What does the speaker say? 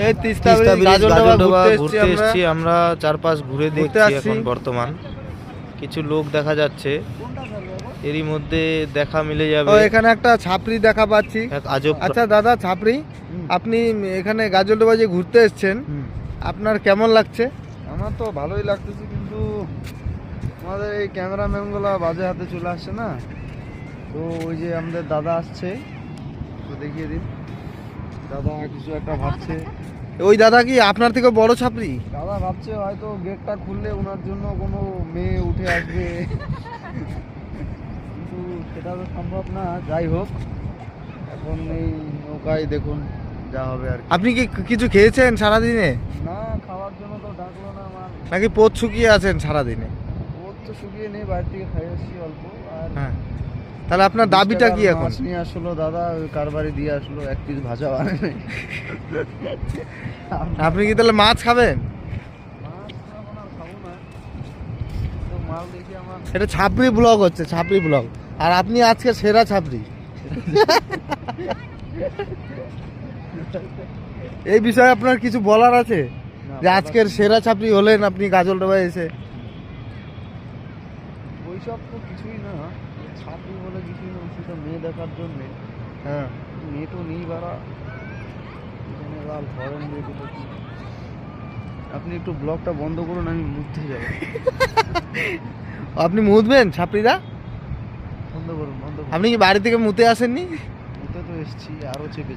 এই তিস্তা ব্রিজ গাজলডোবা ঘুরতে এসেছি আমরা, চারপাশ ঘুরে দেখছি এখন বর্তমান। কিছু লোক দেখা যাচ্ছে, এরই মধ্যে দেখা মিলে যাবে। এখানে একটা ছাপরি দেখা পাচ্ছি, আজব। আচ্ছা দাদা ছাপরি, আপনি এখানে গাজলডোবা যে ঘুরতে এসেছেন, আপনার কেমন লাগছে? আমার তো ভালোই লাগতেছে, কিন্তু আমাদের এই ক্যামেরাম্যানগুলো বাজে হাতে চলে আসছে না। তো ওই যে আমাদের দাদা আসছে, তো দেখিয়ে দিন। দাদা কিছু একটা ভাবছে। ওই দাদা কি আপনার থেকে বড় ছাপরি? দাদা ভাবছে হয়তো গেটটা খুললে ওনার জন্য কোনো মেয়ে উঠে আসবে, কিন্তু সেটা তো সম্ভব না। যাই হোক, এখন এই নৌকায় দেখুন যা হবে আর কি। আপনি কি কিছু খেয়েছেন সারাদিনে? না, খাওয়ার জন্য তো ডাকলো না আমার। নাকি পোত শুকিয়ে আছেন সারাদিনে? ওর তো শুকিয়ে নেই, বাইরে থেকে খাই আসছি অল্প। আর হ্যাঁ, তাহলে আপনার দাবিটা কি এখন? মাছ নিয়ে আসলো দাদা, ওই কারবারি দিয়ে আসলো, এক পিস ভাজা বানায় নাই। আপনি কি তাহলে মাছ খাবেন? মাছ এখন আর খাবো না, তো মাল দেখি আমার। এটা ছাপরি ব্লগ হচ্ছে, ছাপরি ব্লগ। আর আপনি আজকে সেরা ছাপরি। এই বিষয়ে আপনার কিছু বলার আছে, যে আজকের সেরা ছাপরি হলেন আপনি গাজলডোবায় এসে? ওইসব তো কিছুই না, ছাপরি বলে কিছুই না, সেটা মেয়ে দেখার জন্যে। হ্যাঁ, মেয়ে তো নেই বাড়া, এখানে লাল ফরেন দিয়ে দিল কি। আপনি একটু ব্লগটা বন্ধ করুন, আমি মুছতে যাবো। আপনি মুতবেন ছাপরিদা? বন্ধ করুন, বন্ধ করুন। আপনি কি বাড়ি থেকে মুতে আসেননি? মুতে তো এসছি, আরও চেপে